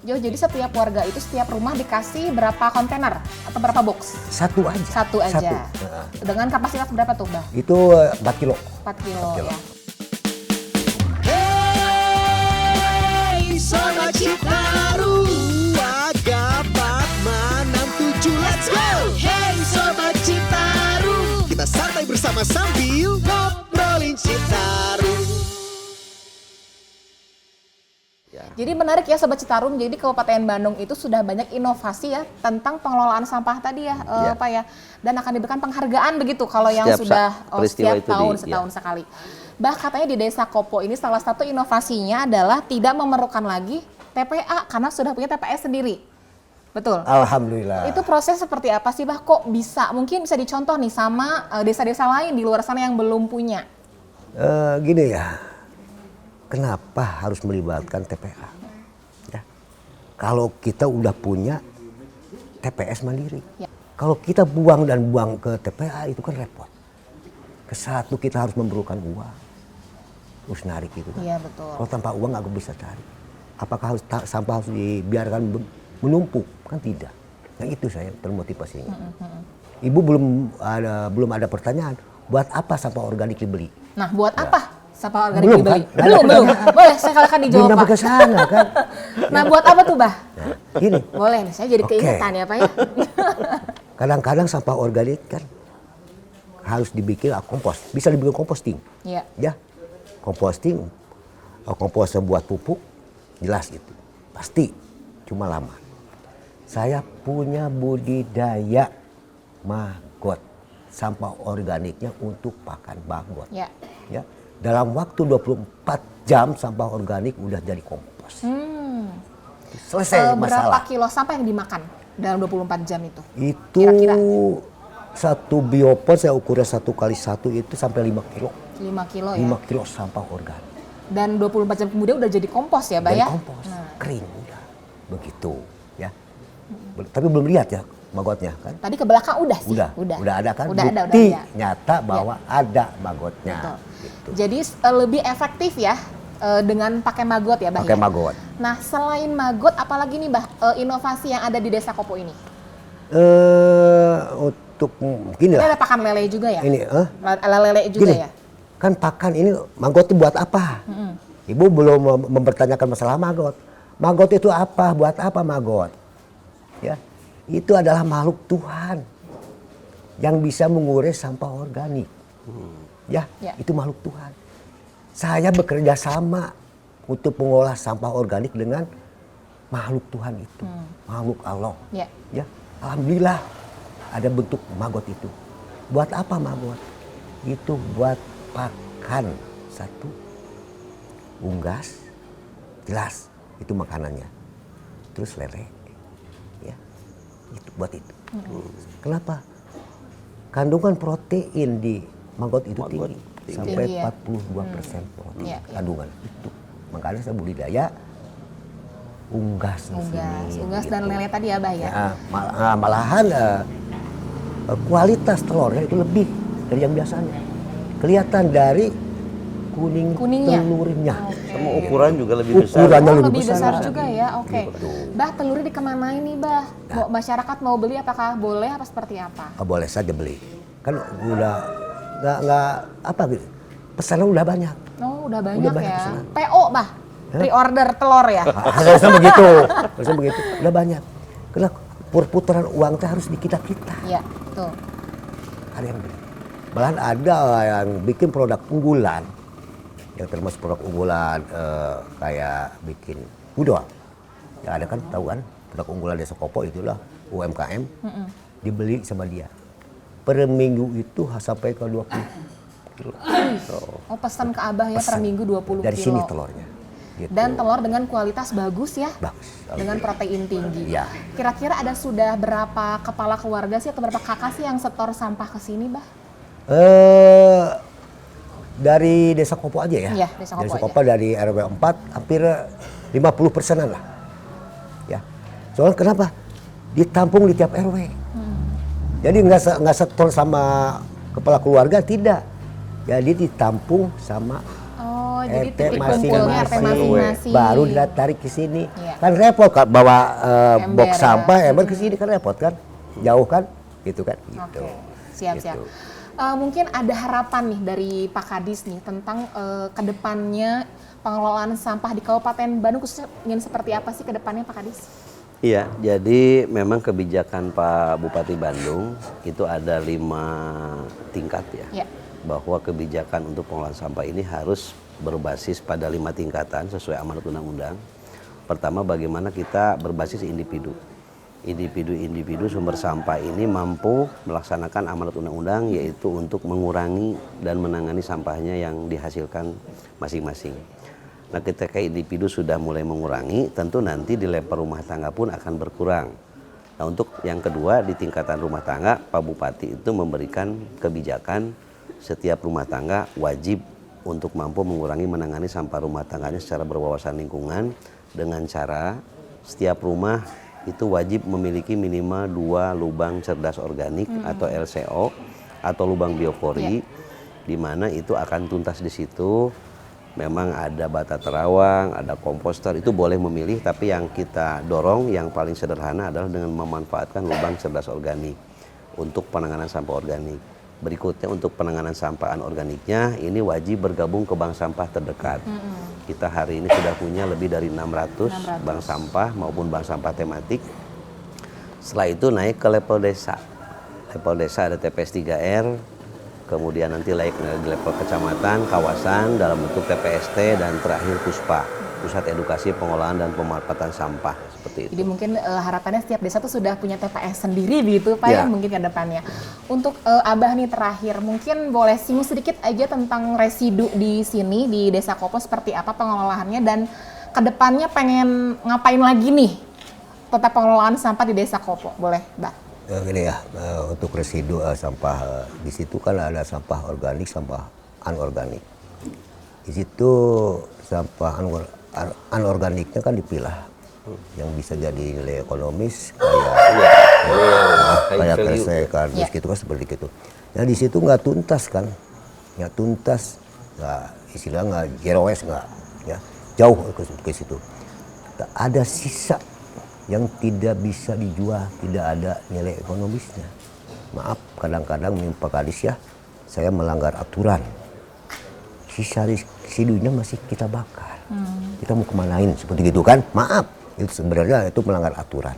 Jo, jadi setiap warga itu setiap rumah dikasih berapa kontainer atau berapa box? Satu aja. Satu aja. Dengan kapasitas berapa tuh, Bah? Itu 4 kilo. 4 kilo ya. Hey, Sobat Citarum, Wagapat Manam 7, let's go! Hey, Sobat Citarum, kita santai bersama sambil ngobrolin Citarum. Jadi menarik ya Sobat Citarum, jadi Kabupaten Bandung itu sudah banyak inovasi ya tentang pengelolaan sampah tadi ya, Pak ya. Dan akan diberikan penghargaan begitu kalau yang sudah setiap tahun setahun sekali. Bah, katanya di Desa Kopo ini salah satu inovasinya adalah tidak memerlukan lagi TPA karena sudah punya TPS sendiri. Betul? Alhamdulillah. Itu proses seperti apa sih Bah? Kok bisa, mungkin bisa dicontoh nih sama desa-desa lain di luar sana yang belum punya? Gini ya. Kenapa harus melibatkan TPA? Ya. Kalau kita udah punya TPS mandiri, kalau kita buang ke TPA itu kan repot. Kesatu kita harus memerlukan uang, terus narik itu kan. Iya betul. Kalau tanpa uang nggak bisa cari. Apakah sampah harus dibiarkan menumpuk? Kan tidak. Yang itu saya termotivasinya. Ibu belum ada pertanyaan. Buat apa sampah organik dibeli? Nah, buat apa? Sampah organik Belum, dibeli? kan? Belum. Boleh, saya silakan dijawab, Belum Pak. sampai ke sana kan. Nah, buat apa tuh, Bah? Nah, gini. Boleh nih, saya jadi keingetan ya, Pak ya. Kadang-kadang sampah organik kan harus dibikin kompos. Bisa dibikin composting. Iya. Ya, composting, komposnya buat pupuk, jelas gitu. Pasti, cuma lama. Saya punya budidaya maggot. Sampah organiknya untuk pakan maggot. Ya. Ya. Dalam waktu 24 jam sampah organik udah jadi kompos. Selesai masalah. Berapa kilo sampah yang dimakan dalam 24 jam itu? Itu kira-kira satu biopor saya ukurnya 1x1 itu sampai 5 kilo. 5 kilo ya. 5 kilo sampah organik. Dan 24 jam kemudian udah jadi kompos ya, Bah Jadi ya? kompos, kering udah. Begitu ya. Tapi belum lihat ya magotnya kan. Tadi ke belakang udah sih. Udah ada kan. Udah Bukti ada. nyata bahwa ada magotnya. Betul. Gitu. Jadi lebih efektif ya dengan pakai maggot ya, Bah? Pakai ya? maggot. Nah, selain maggot, apalagi nih, Bah, inovasi yang ada di Desa Kopo ini? Untuk gini Ini lah. ada pakan lele juga ya? Ini, Lele juga gini, ya? kan pakan ini maggot itu buat apa? Ibu belum mempertanyakan masalah maggot. Maggot itu apa? Buat apa maggot? Ya, itu adalah makhluk Tuhan yang bisa mengurai sampah organik. Ya, itu makhluk Tuhan. Saya bekerja sama untuk mengolah sampah organik dengan makhluk Tuhan itu, makhluk Allah. Ya. Ya, alhamdulillah ada bentuk maggot itu. Buat apa maggot? Itu buat pakan satu, unggas, jelas itu makanannya. Terus lele, ya, itu buat itu. Kenapa? Kandungan protein di maggot itu tinggi, sampai Tinggi ya? 42% protein kandungan itu. Makanya saya budidaya unggas di sini. Unggas gitu. dan lele tadi ya, Bah ya? Malahan kualitas telurnya itu lebih dari yang biasanya. Kelihatan dari Kuningnya? telurnya. Sama ukuran juga lebih besar. Ukurannya Lebih besar juga ya, oke. Betul. Bah, telurnya dikemanain nih, Bah? Masyarakat mau beli apakah boleh apa seperti apa? Boleh saja beli. Kan udah nggak apa gitu. Pesanan udah banyak. Oh, udah banyak, Udah banyak ya. pesanan. PO, Bah? Pre-order telur ya? Harusnya begitu. Harusnya begitu. Udah banyak. Karena perputaran uang itu harus di kita-kita. Iya, betul. Ada yang beli. Malahan ada yang bikin produk unggulan. Yang termasuk produk unggulan kayak bikin udang. Ya ada kan, tahu kan? Produk unggulan Desa Kopo itulah UMKM. Dibeli sama dia. Per minggu itu sampai ke 20 kilo. Oh, pesan ke Abah ya per Pesan. minggu 20 Dari kilo. sini telurnya. Gitu. Dan telur dengan kualitas bagus ya? Bagus. Dengan protein tinggi. Iya. Kira-kira ada sudah berapa kepala keluarga sih atau berapa kakak sih yang setor sampah ke sini, Bah? Dari Desa Kopo aja ya? Iya, Desa Kopo Desa aja. Kopo dari RW 4 hampir 50%-an lah. Ya. Soalnya kenapa? Ditampung di tiap RW. Jadi nggak setor sama kepala keluarga, tidak. Jadi ditampung sama Oh, jadi RT titik kumpulnya RT masing-masing. Baru ditarik ke sini. Iya. Kan repot kan bawa Ember, box sampah, ember ke sini kan repot kan. Jauh kan, gitu kan. Gitu. Oke, siap-siap. Gitu. Mungkin ada harapan nih dari Pak Kadis nih tentang kedepannya pengelolaan sampah di Kabupaten Bandung khususnya ingin seperti apa sih kedepannya Pak Kadis? Iya, jadi memang kebijakan Pak Bupati Bandung itu ada 5 tingkat ya. Bahwa kebijakan untuk pengelolaan sampah ini harus berbasis pada 5 tingkatan sesuai amanat undang-undang. Pertama, bagaimana kita berbasis individu. Individu sumber sampah ini mampu melaksanakan amanat undang-undang, yaitu untuk mengurangi dan menangani sampahnya yang dihasilkan masing-masing. Nah, ketika individu sudah mulai mengurangi, tentu nanti di level rumah tangga pun akan berkurang. Nah, untuk yang kedua di tingkatan rumah tangga, Pak Bupati itu memberikan kebijakan setiap rumah tangga wajib untuk mampu mengurangi menangani sampah rumah tangganya secara berwawasan lingkungan dengan cara setiap rumah itu wajib memiliki minimal 2 lubang cerdas organik atau LCO atau lubang biopori, di mana itu akan tuntas di situ. Memang ada bata terawang, ada komposter, itu boleh memilih, tapi yang kita dorong yang paling sederhana adalah dengan memanfaatkan lubang cerdas organik untuk penanganan sampah organik. Berikutnya untuk penanganan sampah anorganiknya ini wajib bergabung ke bank sampah terdekat. Kita hari ini sudah punya lebih dari 600 bank sampah maupun bank sampah tematik. Setelah itu naik ke level desa. Level desa ada TPS 3R, kemudian nanti naik ke level kecamatan, kawasan dalam bentuk TPST, dan terakhir PUSPA, Pusat Edukasi Pengolahan dan Pemanfaatan Sampah, seperti itu. Jadi mungkin harapannya setiap desa tuh sudah punya TPS sendiri gitu Pak ya mungkin ke depannya. Untuk Abah nih terakhir, mungkin boleh singgung sedikit aja tentang residu di sini di Desa Kopo seperti apa pengelolaannya dan ke depannya pengen ngapain lagi nih tentang pengelolaan sampah di Desa Kopo, boleh Mbak? Gini ya, untuk residu sampah di situ kan ada sampah organik, sampah anorganik. Di situ sampah anorganiknya kan dipilah, yang bisa jadi nilai ekonomis kayak kresek, gitu kan seperti itu. Nah di situ nggak tuntas kan, nggak tuntas, nggak istilah nggak jeroes nggak, ya jauh ke situ. Ada sisa yang tidak bisa dijual, tidak ada nilai ekonomisnya. Maaf, kadang-kadang Pak Kadis ya, saya melanggar aturan. Sisa residunya masih kita bakar. Kita mau kemanain seperti itu kan? Maaf, itu sebenarnya itu melanggar aturan.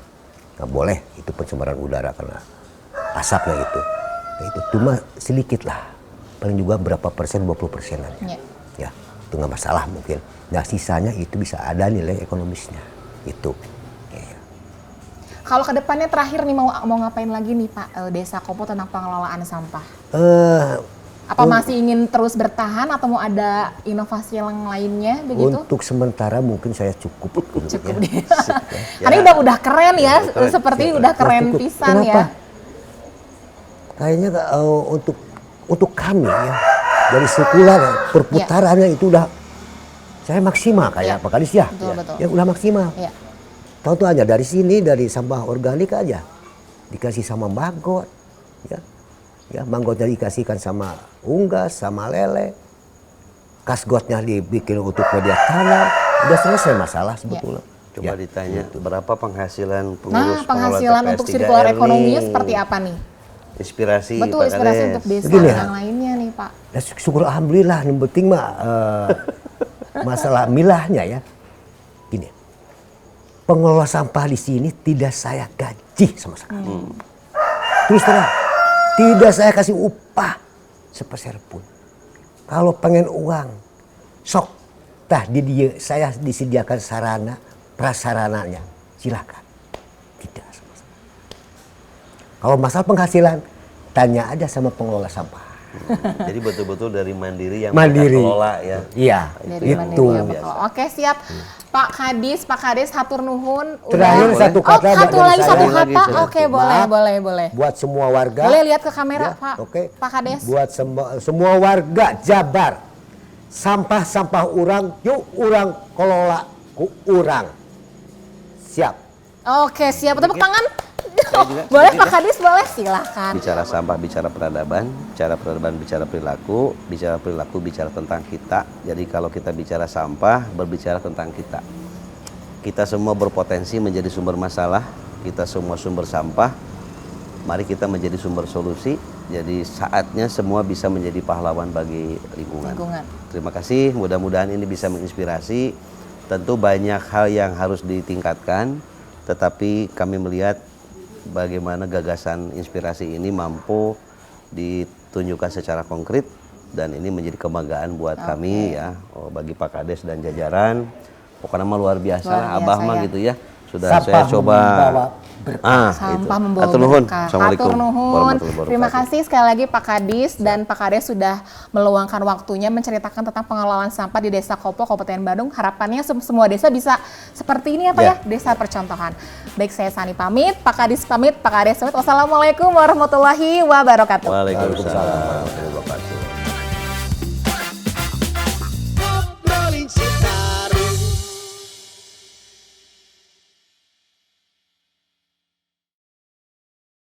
Nggak boleh, itu pencemaran udara karena asapnya itu. Nah, itu cuma sedikit lah, paling juga berapa persen, 20%-an. Ya, itu nggak masalah mungkin. Nah sisanya itu bisa ada nilai ekonomisnya, itu. Kalau kedepannya terakhir nih mau ngapain lagi nih Pak Desa Kopo tentang pengelolaan sampah? Apa masih ingin terus bertahan atau mau ada inovasi yang lainnya begitu? Untuk sementara mungkin saya cukup deh. Karena udah keren ya, seperti udah keren pisan. Kenapa? Ya. Kayaknya untuk kami ya dari sekular perputarannya itu udah saya maksimal kayak Pak Kadis ya. Betul. Ya udah maksimal. Tahu tuh aja dari sini, dari sampah organik aja dikasih sama maggot, ya maggotnya dikasihkan sama unggas, sama lele, kasgotnya dibikin untuk media tanam, udah selesai masalah sebetulnya. Coba ditanya berapa penghasilan pengurus penghasilan penghasilan untuk sirkular ekonominya seperti apa nih? Inspirasi. Betul, inspirasi untuk desa yang lainnya nih Pak. Ya, syukur alhamdulillah, yang penting mah masalah milahnya ya. Gini. Pengelola sampah di sini tidak saya gaji sama sekali. Terus terang, tidak saya kasih upah sepeser pun. Kalau pengen uang, sok, saya disediakan sarana, prasarananya, silakan. Tidak sama sekali. Kalau masalah penghasilan, tanya aja sama pengelola sampah. Jadi betul-betul dari mandiri yang mandiri kelola ya. Iya, itu. Oke, siap. Pak Kadis hatur nuhun. Terakhir satu kata. Satu kata. Oke, boleh. Buat semua warga. Boleh lihat ke kamera, Pak. Oke. Pak Kadis. Buat semua warga Jabar. Sampah-sampah urang, yuk urang kelola ku urang. Siap. Oke, siap. Tepuk tangan. Boleh Pak Kadis, boleh silahkan. Bicara sampah, bicara peradaban, bicara perilaku, bicara tentang kita. Jadi kalau kita bicara sampah, berbicara tentang kita. kita semua berpotensi menjadi sumber masalah, kita semua sumber sampah. Mari kita menjadi sumber solusi. Jadi saatnya semua bisa menjadi pahlawan bagi lingkungan. Terima kasih, mudah-mudahan ini bisa menginspirasi. Tentu banyak hal yang harus ditingkatkan, tetapi kami melihat bagaimana gagasan inspirasi ini mampu ditunjukkan secara konkret, dan ini menjadi kebanggaan buat kami ya, bagi Pak Kades dan jajaran. Pokoknya mah luar biasa, Abah mah gitu ya. Sudah saya coba sampah membawa berkah. Hatur nuhun. Terima kasih sekali lagi Pak Kadis, dan Pak Kades sudah meluangkan waktunya menceritakan tentang pengelolaan sampah di Desa Kopo, Kabupaten Bandung. Harapannya semua desa bisa seperti ini ya Pak ya, desa percontohan. Baik, saya Sani pamit, Pak Kadis pamit, Pak Kades pamit. Wassalamualaikum warahmatullahi wabarakatuh. Waalaikumsalam warahmatullahi wabarakatuh.